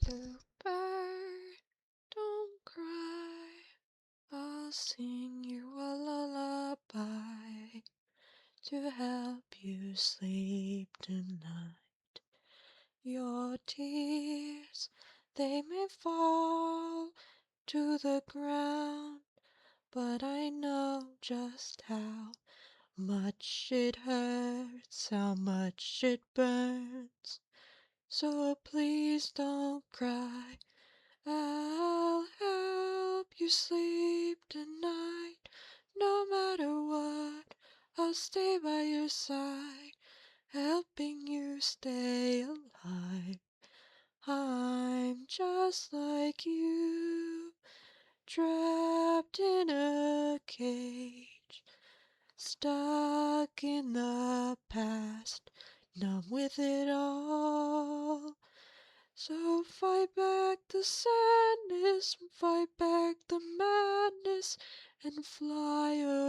Bluebird, don't cry. I'll sing you a lullaby to help you sleep tonight. Your tears, they may fall to the ground, but I know just how much it hurts, how much it burns. So please don't cry. I'll help you sleep tonight. No matter what, I'll stay by your side, helping you stay alive. I'm just like you, trapped in a cage, stuck in the past, numb with it all. So fight back the sadness, fight back the madness, and fly away.